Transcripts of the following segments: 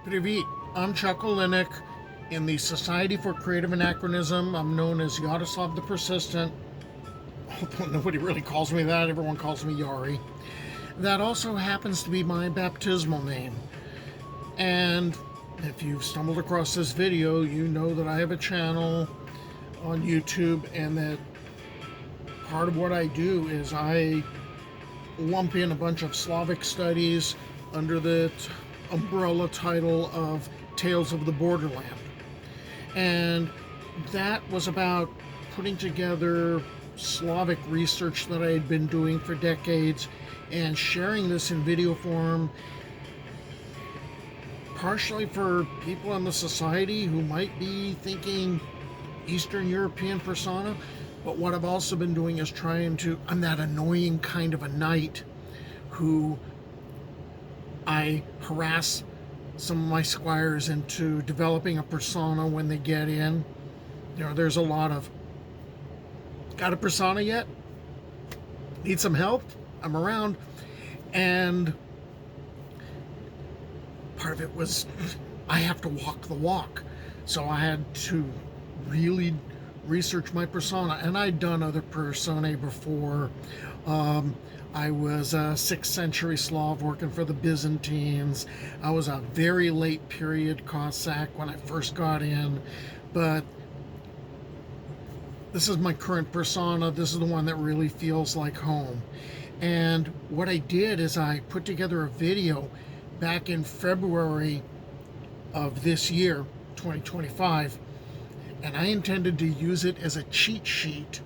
Привет, I'm Chuck Olinik. In the Society for Creative Anachronism, I'm known as Yaroslav the Persistent. Although nobody really calls me that, everyone calls me Yari. That also happens to be my baptismal name. And if you've stumbled across this video, you know that I have a channel on YouTube, and that part of what I do is I lump in a bunch of Slavic studies under the umbrella title of Tales of the Borderland. And that was about putting together Slavic research that I had been doing for decades and sharing this in video form, partially for people in the society who might be thinking Eastern European persona. But what I've also been doing is I'm that annoying kind of a knight who I harass some of my squires into developing a persona when they get in. You know, there's a lot of, got a persona yet? Need some help? I'm around. And part of it was I have to walk the walk. So I had to really research my persona, and I'd done other personae before. I was a 6th century Slav working for the Byzantines. I was a very late period Cossack when I first got in, but this is my current persona. This is the one that really feels like home. And what I did is I put together a video back in February of this year, 2025, and I intended to use it as a cheat sheet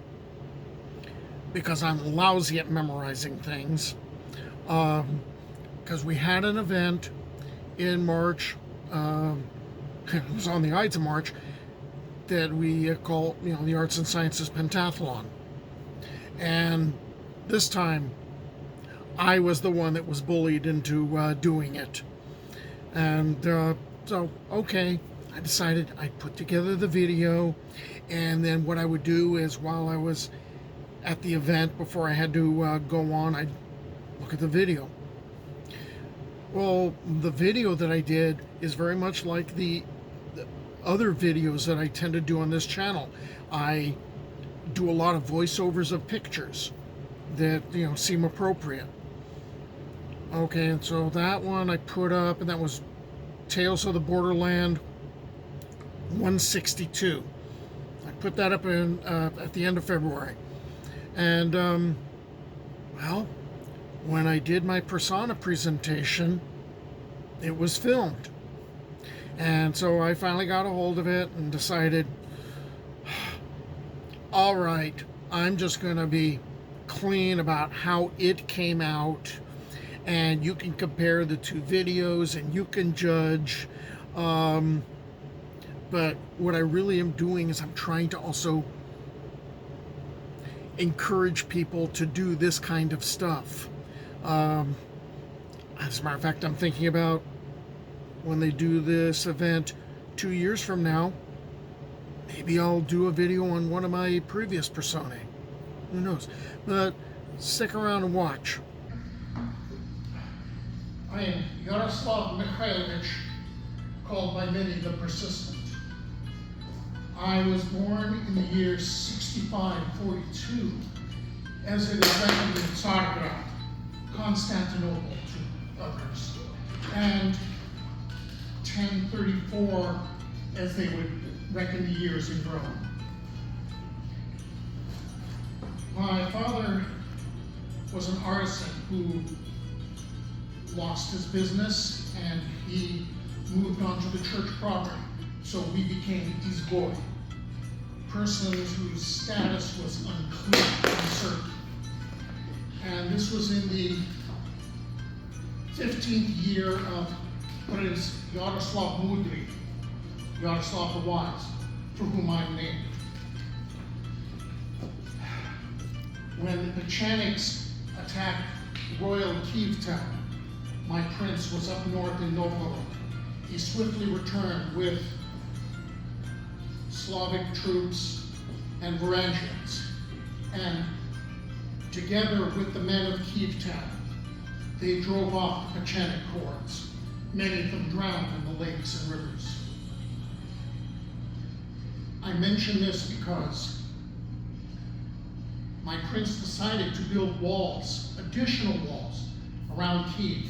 because I'm lousy at memorizing things. Because we had an event in March, it was on the Ides of March, that we call, the Arts and Sciences Pentathlon. And this time, I was the one that was bullied into doing it. And so, okay, I decided I'd put together the video, and then what I would do is while I was at the event, before I had to go on, I'd look at the video. Well, the video that I did is very much like the other videos that I tend to do on this channel. I do a lot of voiceovers of pictures that, seem appropriate. Okay, and so that one I put up, and that was Tales of the Borderland 162. I put that up in at the end of February. And, well, when I did my persona presentation, it was filmed. And so I finally got a hold of it and decided, all right, I'm just going to be clean about how it came out, and you can compare the two videos and you can judge. But what I really am doing is I'm trying to also encourage people to do this kind of stuff. As a matter of fact, I'm thinking about when they do this event 2 years from now, maybe I'll do a video on one of my previous personae. Who knows? But stick around and watch. I am Yaroslav Mikhailovich, called by many the Persistent. I was born in the year 6542, as it is reckoned in Tsargrad, Constantinople to others, and 1034, as they would reckon the years in Rome. My father was an artisan who lost his business, and he moved on to the church property. So we became izgoy, persons whose status was unclear, uncertain. And this was in the 15th year of Prince Yaroslav Mudry, Yaroslav the Wise, for whom I'm named. When the Chaniks attacked royal Kyiv, my prince was up north in Novgorod. He swiftly returned with Slavic troops and Varangians, and together with the men of Kyiv, they drove off the Pechenik hordes, many of them drowned in the lakes and rivers. I mention this because my prince decided to build walls, additional walls, around Kyiv.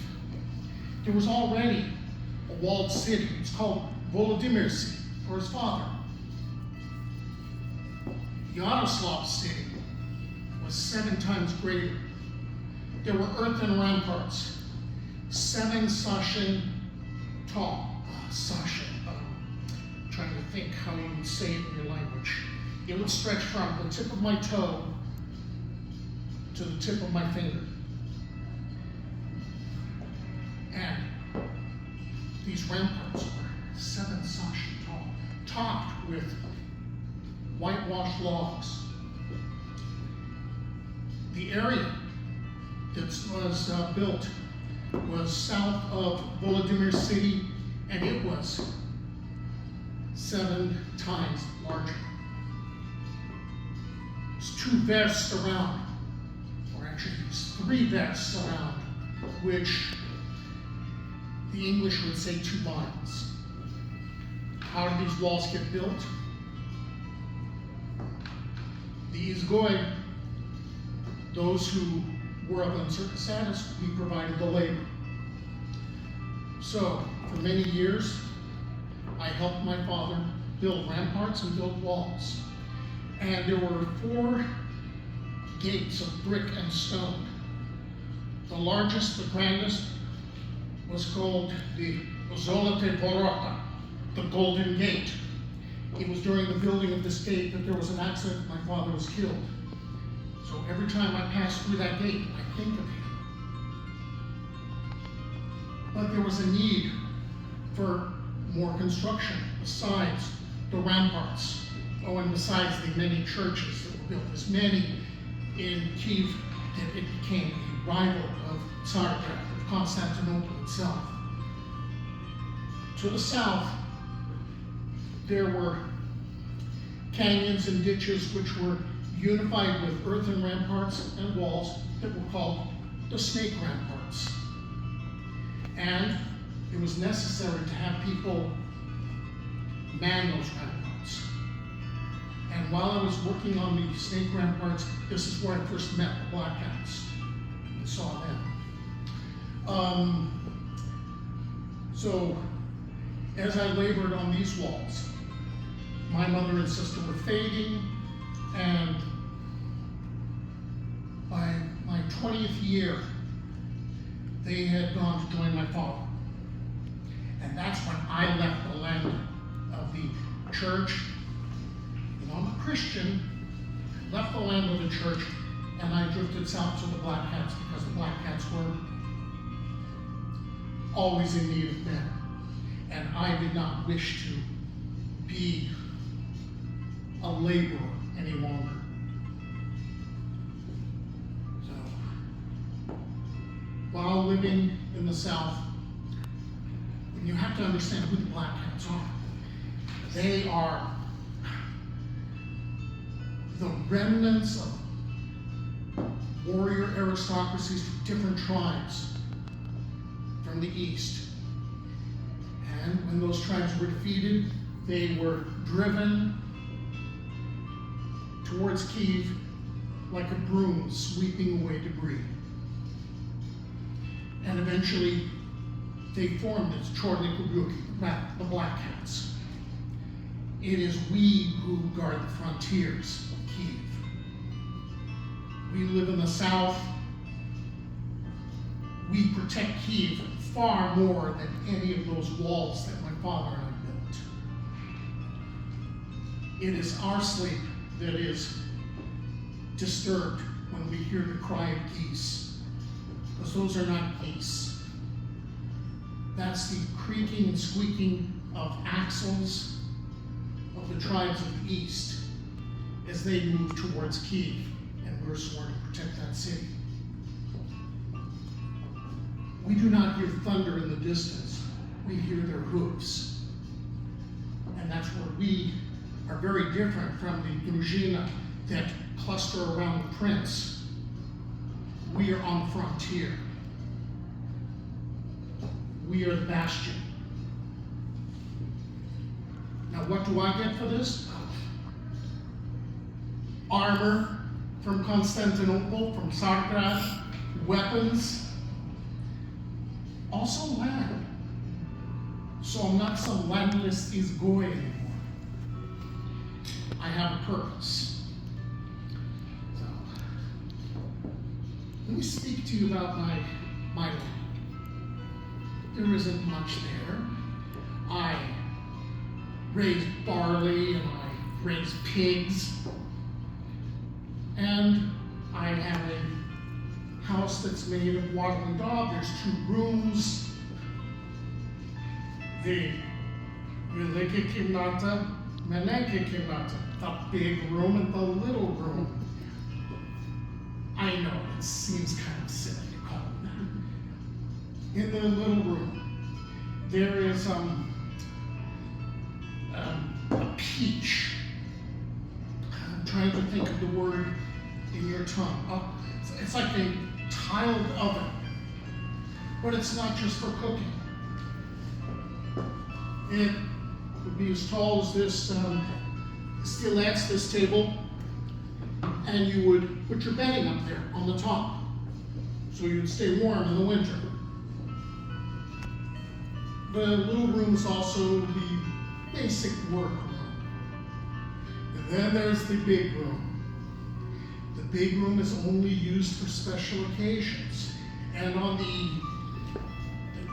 There was already a walled city. It's called Volodymyr City, for his father. Yaroslavl city was 7 times greater. There were earthen ramparts, 7 sashin tall. Trying to think how you would say it in your language. It would stretch from the tip of my toe to the tip of my finger. And these ramparts were 7 sashin tall, topped with whitewashed logs. The area that was built was south of Volodymyr City, and it was 7 times larger. There's 2 versts around, or actually there's 3 versts around, which the English would say 2 miles. How did these walls get built? The Izgoy, those who were of uncertain status, we provided the labor. So, for many years, I helped my father build ramparts and build walls. And there were 4 gates of brick and stone. The largest, the grandest, was called the Zolote Vorota, the Golden Gate. It was during the building of this gate that there was an accident, my father was killed. So every time I pass through that gate, I think of him. But there was a need for more construction besides the ramparts. Oh, and besides the many churches that were built. As many in Kyiv that it became a rival of Tsargrad, of Constantinople itself. To the south, there were canyons and ditches which were unified with earthen ramparts and walls that were called the snake ramparts. And it was necessary to have people man those ramparts. And while I was working on the snake ramparts, this is where I first met the Black Hats and saw them. So as I labored on these walls, my mother and sister were fading, and by my 20th year, they had gone to join my father. And that's when I left the land of the church. You know, I'm a Christian, left the land of the church, and I drifted south to the Black Hats because the Black Hats were always in need of men. And I did not wish to be a laborer any longer. So, while living in the South, you have to understand who the Black Hats are. They are the remnants of warrior aristocracies from different tribes from the East. And when those tribes were defeated, they were driven towards Kyiv like a broom sweeping away debris. And eventually, they formed as Chorny Kubyuki, the Black Hats. It is we who guard the frontiers of Kyiv. We live in the South. We protect Kyiv far more than any of those walls that my father and I built. It is our sleep that is disturbed when we hear the cry of geese, because those are not geese. That's the creaking and squeaking of axles of the tribes of the East as they move towards Kyiv, and we're sworn to protect that city. We do not hear thunder in the distance, we hear their hooves. And that's where we are very different from the Druzhina that cluster around the prince. We are on the frontier. We are the bastion. Now what do I get for this? Armor from Constantinople, from Tsargrad, weapons, also land. So I'm not some landless izgoy anymore. I have a purpose. So, let me speak to you about my land. There isn't much there. I raise barley and I raise pigs. And I have a house that's made of wattle and daub. There's 2 rooms. The Velike Kimnata, Meneke Kimnata, the big room and the little room. I know, it seems kind of silly to call it that. In the little room, there is a peach. I'm trying to think of the word in your tongue. It's like a tiled oven, but it's not just for cooking. It would be as tall as this stiletto, this table, and you would put your bedding up there on the top, so you'd stay warm in the winter. The little room is also the basic work room. And then there's the big room. The big room is only used for special occasions. And on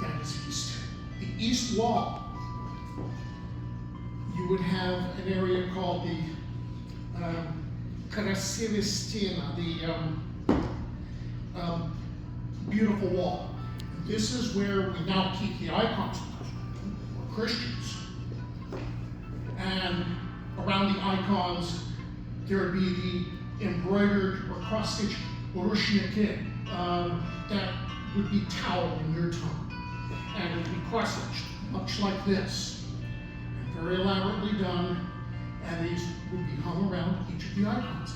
that is the east wall, you would have an area called the Krasivy Stena, the beautiful wall. This is where we now keep the icons. We're Christians. And around the icons, there would be the embroidered or cross-stitched reenactor that would be towel in your tongue. And it would be cross-stitched, much like this. And very elaborately done, and these would be hung around each of the icons.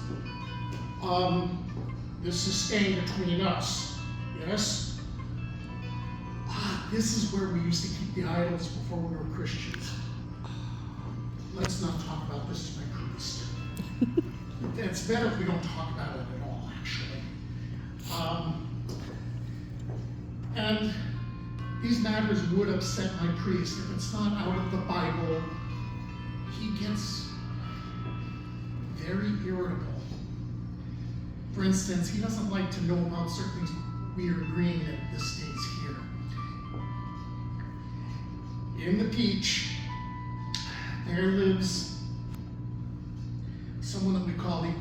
This is staying between us, yes? This is where we used to keep the idols before we were Christians. Let's not talk about this to my priest. It's better if we don't talk about it at all, actually. And these matters would upset my priest. If it's not out of the Bible, he gets very irritable. For instance, he doesn't like to know about certain things we are agreeing that this stays here. In the peach, there lives someone that we call the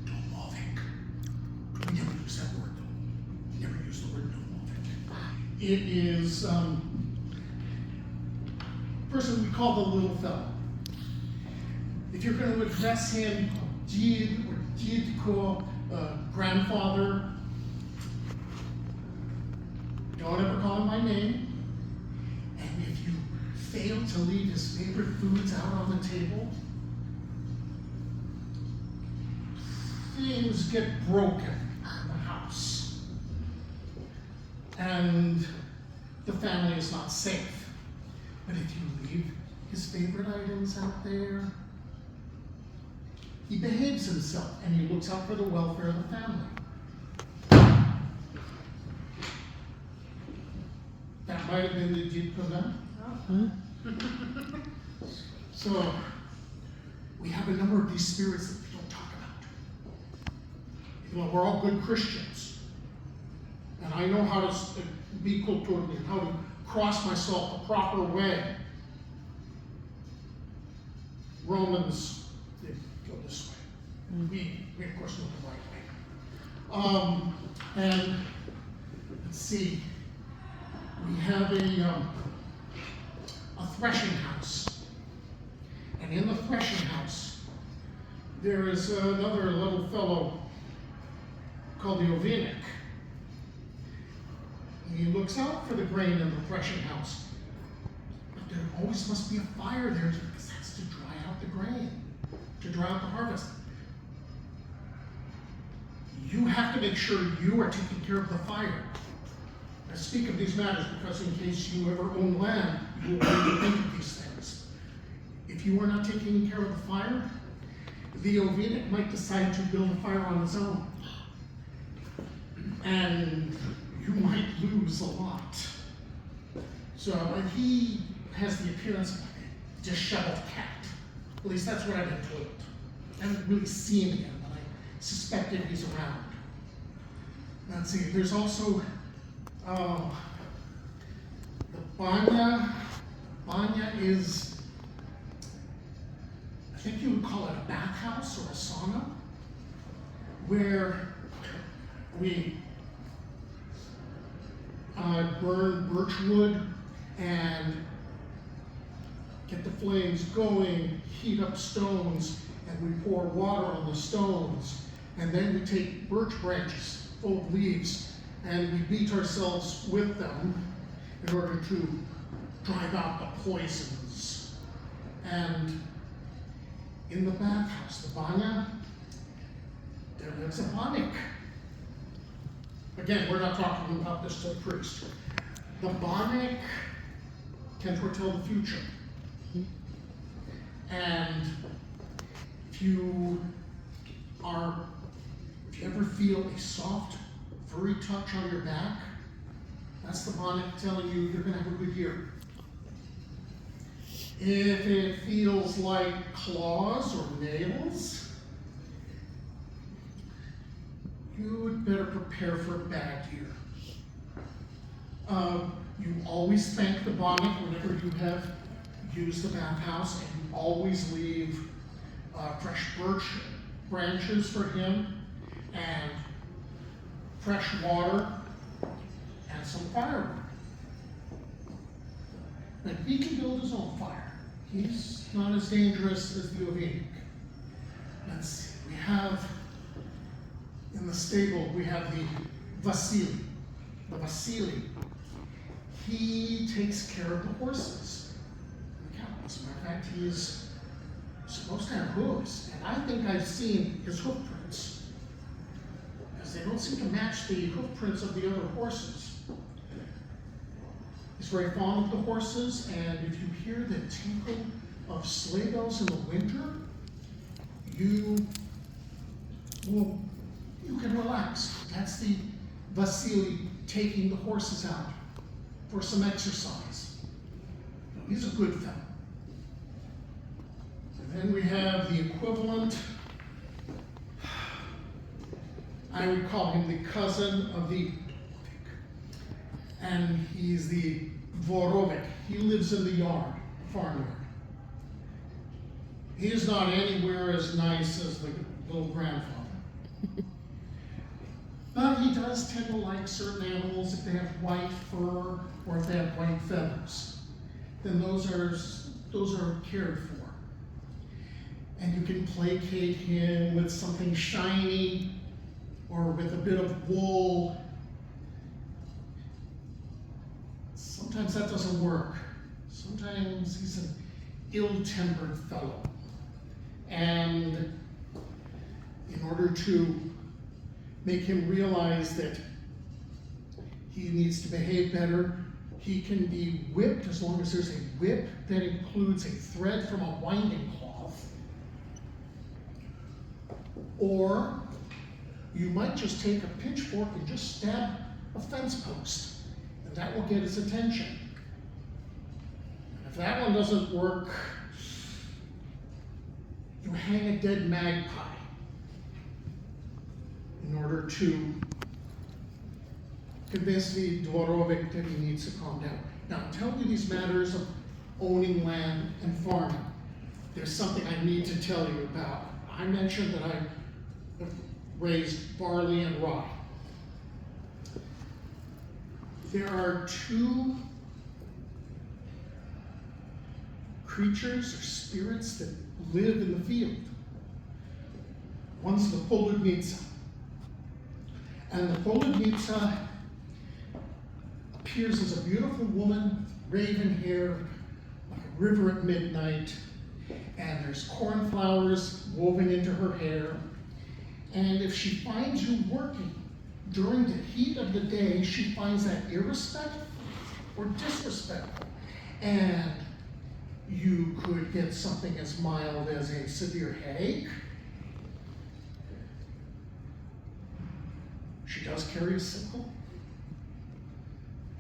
Domovic. We never use that word, though. We never use the word Domovic. It is a person we call the little fellow. If you're going to address him, Did or Didko, grandfather, don't ever call him by name. And if you fail to leave his favorite foods out on the table, things get broken in the house. And the family is not safe. But if you leave his favorite items out there, he behaves himself and he looks out for the welfare of the family. That might have been the deep event. So, we have a number of these spirits that we don't talk about. You know, we're all good Christians. And I know how to be kulturny and how to cross myself the proper way. Romans, they go this way. We of course know the right way. And let's see, we have a threshing house. And in the threshing house, there is another little fellow called the Ovinik. And he looks out for the grain in the threshing house. But there always must be a fire there because that's to dry out the grain, to dry out the harvest. You have to make sure you are taking care of the fire. speak of these matters because in case you ever own land, you will need to think of these things. If you are not taking care of the fire, the Ovidic might decide to build a fire on his own. And you might lose a lot. So he has the appearance of a disheveled cat. At least that's what I've been told. I haven't really seen him, but I suspected he's around. Let's see, there's also the banya. Banya is, I think you would call it a bathhouse or a sauna, where we burn birch wood and get the flames going, heat up stones, and we pour water on the stones. And then we take birch branches full of leaves and we beat ourselves with them in order to drive out the poisons. And in the bathhouse, the banya, there lives a bannik. Again, we're not talking about this to the priest. The bannik can foretell the future. And if you ever feel a soft, furry touch on your back, that's the bannik telling you you're gonna have a good year. If it feels like claws or nails, you would better prepare for a bad year. You always thank the bannik whenever you have used the bathhouse, and you always leave fresh birch branches for him, and fresh water, and some firewood. And he can build his own fire. He's not as dangerous as the Ovidic. Let's see, we have, in the stable, we have the Vasily. The Vasily, he takes care of the horses. As a matter of fact, he's supposed to have hooves, and I think I've seen his hoof prints, because they don't seem to match the hoof prints of the other horses. He's very fond of the horses, and if you hear the tinkle of sleigh bells in the winter, you can relax. That's the Vasily taking the horses out for some exercise. He's a good fellow. And then we have the equivalent, I would call him the cousin of the, and he's the Dvorovik. He lives in the yard, farmyard. He is not anywhere as nice as the little grandfather. But he does tend to like certain animals if they have white fur or if they have white feathers. Then those are cared for. And you can placate him with something shiny or with a bit of wool. Sometimes that doesn't work. Sometimes he's an ill-tempered fellow. And in order to make him realize that he needs to behave better, he can be whipped as long as there's a whip that includes a thread from a winding cloth. Or you might just take a pitchfork and just stab a fence post, and that will get his attention. And if that one doesn't work, you hang a dead magpie in order to convince the Dvorovik that he needs to calm down. Now, I'm telling you these matters of owning land and farming. There's something I need to tell you about. I mentioned that I have raised barley and rye. There are two creatures or spirits that live in the field. One's the Poludnitsa. And the Poludnitsa appears as a beautiful woman, raven hair, like a river at midnight, and there's cornflowers woven into her hair. And if she finds you working, during the heat of the day, she finds that irrespectful or disrespectful. And you could get something as mild as a severe headache. She does carry a sickle.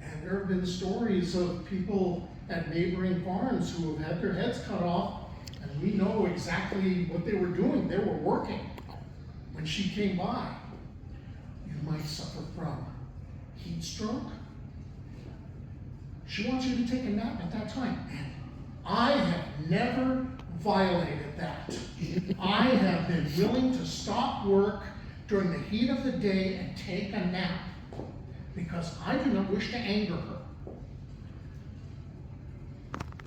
And there have been stories of people at neighboring farms who have had their heads cut off, and we know exactly what they were doing. They were working when she came by. You might suffer from heat stroke. She wants you to take a nap at that time. And I have never violated that. I have been willing to stop work during the heat of the day and take a nap because I do not wish to anger her.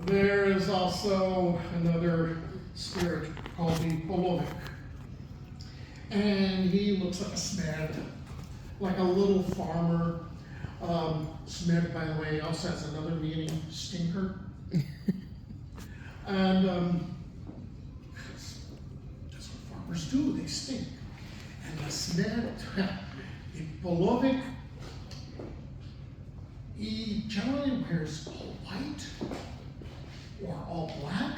There is also another spirit called the Folklore. And he looks like a Smith, like a little farmer. Smith, by the way, also has another meaning, stinker. And that's what farmers do, they stink. And the Smith, the Folklore, he generally wears all white or all black.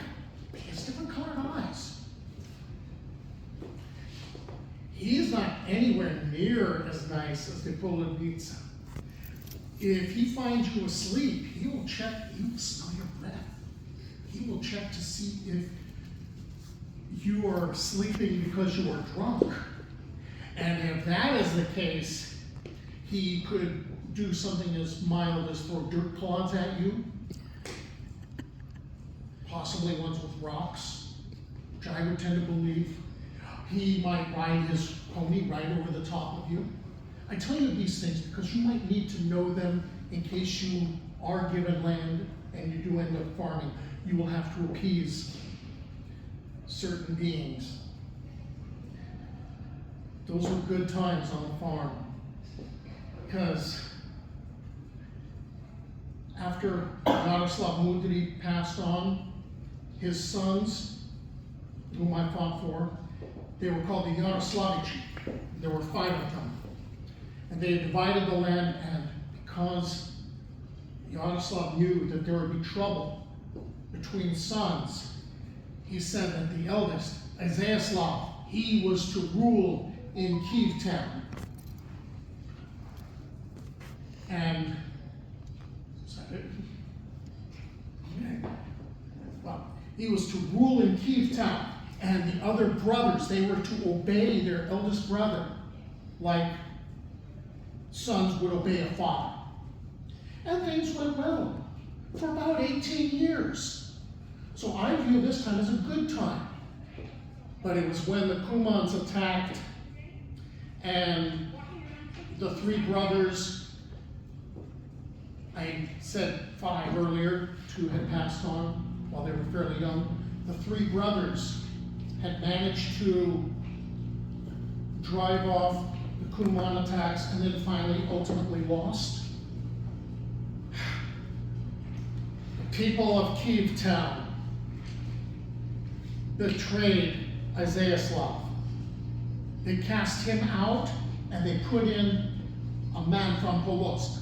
He has different colored eyes. He's not anywhere near as nice as the Polonitsa. If he finds you asleep, he will check, he will smell your breath. He will check to see if you are sleeping because you are drunk. And if that is the case, he could do something as mild as throw dirt clods at you, possibly ones with rocks, which I would tend to believe. He might ride his pony right over the top of you. I tell you these things because you might need to know them in case you are given land and you do end up farming. You will have to appease certain beings. Those were good times on the farm because after Yaroslav Mudry passed on, his sons, whom I fought for, they were called the Yaroslavici. There were 5 of them. And they had divided the land, and because Yaroslav knew that there would be trouble between sons, he said that the eldest, Izyaslav, he was to rule in Kyiv. And is that it? Okay. Well, he was to rule in Kyiv, and the other brothers, they were to obey their eldest brother, like sons would obey a father. And things went well for about 18 years. So I view this time as a good time. But it was when the Cumans attacked and the 3 brothers, I said 5 earlier, 2 had passed on while they were fairly young. The 3 brothers had managed to drive off the Kuman attacks and then finally ultimately lost. The people of Kyiv town betrayed Izyaslav. They cast him out and they put in a man from Polotsk,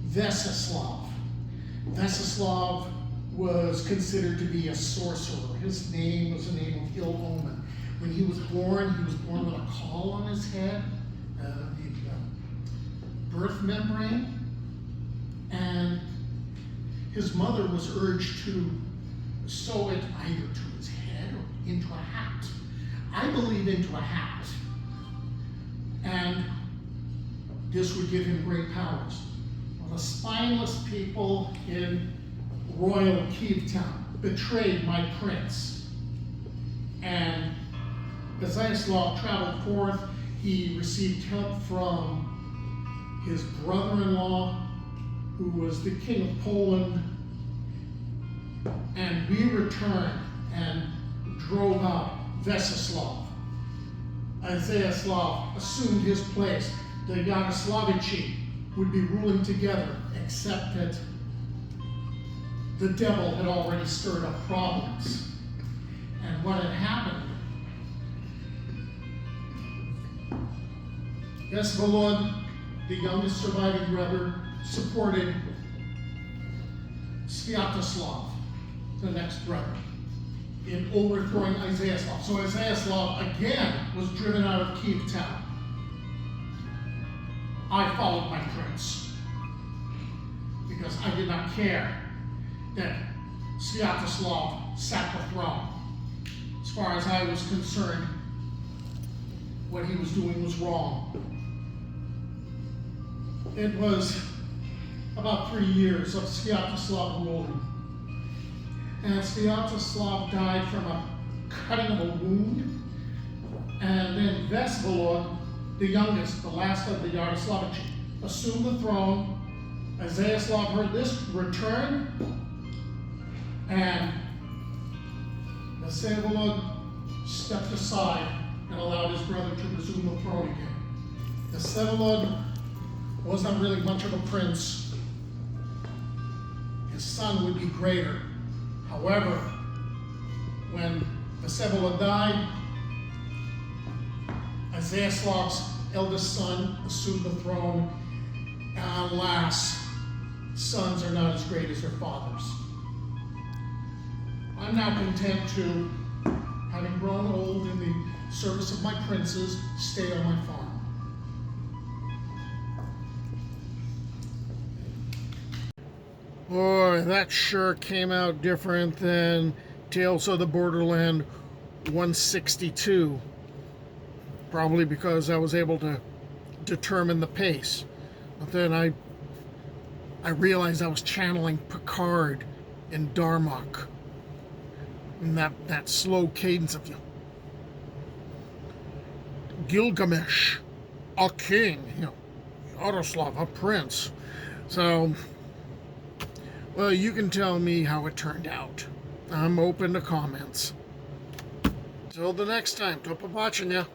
Vesislav. Vesislav was considered to be a sorcerer. His name was a name of ill omen. When he was born with a caul on his head, the birth membrane, and his mother was urged to sew it either to his head or into a hat. I believe into a hat. And this would give him great powers. Well, the spineless people in royal Kyiv town betrayed my prince. And Izyaslav traveled forth. He received help from his brother-in-law, who was the king of Poland. And we returned and drove out Vesislav. Izyaslav assumed his place. The Yaroslavici would be ruling together, except that the devil had already stirred up problems. And what had happened Vesvolod, the youngest surviving brother, supported Sviatoslav, the next brother, in overthrowing Izayaslav. So Izayaslav again was driven out of Kyiv town. I followed my prince because I did not care that Sviatoslav sat the throne. As far as I was concerned, what he was doing was wrong. It was about 3 years of Sviatoslav ruling. And Sviatoslav died from a cutting of a wound. And then Vesvolod, the youngest, the last of the Yaroslavici, assumed the throne. Izayaslav heard this, returned, and Vesvolod stepped aside and allowed his brother to resume the throne again. Vesvolod wasn't really much of a prince. His son would be greater. However, when Vesvolod died, Izayaslav's eldest son assumed the throne, and alas, sons are not as great as their fathers. I'm now content to, having grown old in the service of my princes, stay on my farm. Boy, that sure came out different than Tales of the Borderland 162. Probably because I was able to determine the pace. But then I realized I was channeling Picard in Darmok. And that slow cadence of Gilgamesh, a king, Yaroslav, a prince. So, well, you can tell me how it turned out. I'm open to comments. Till the next time, to побачення.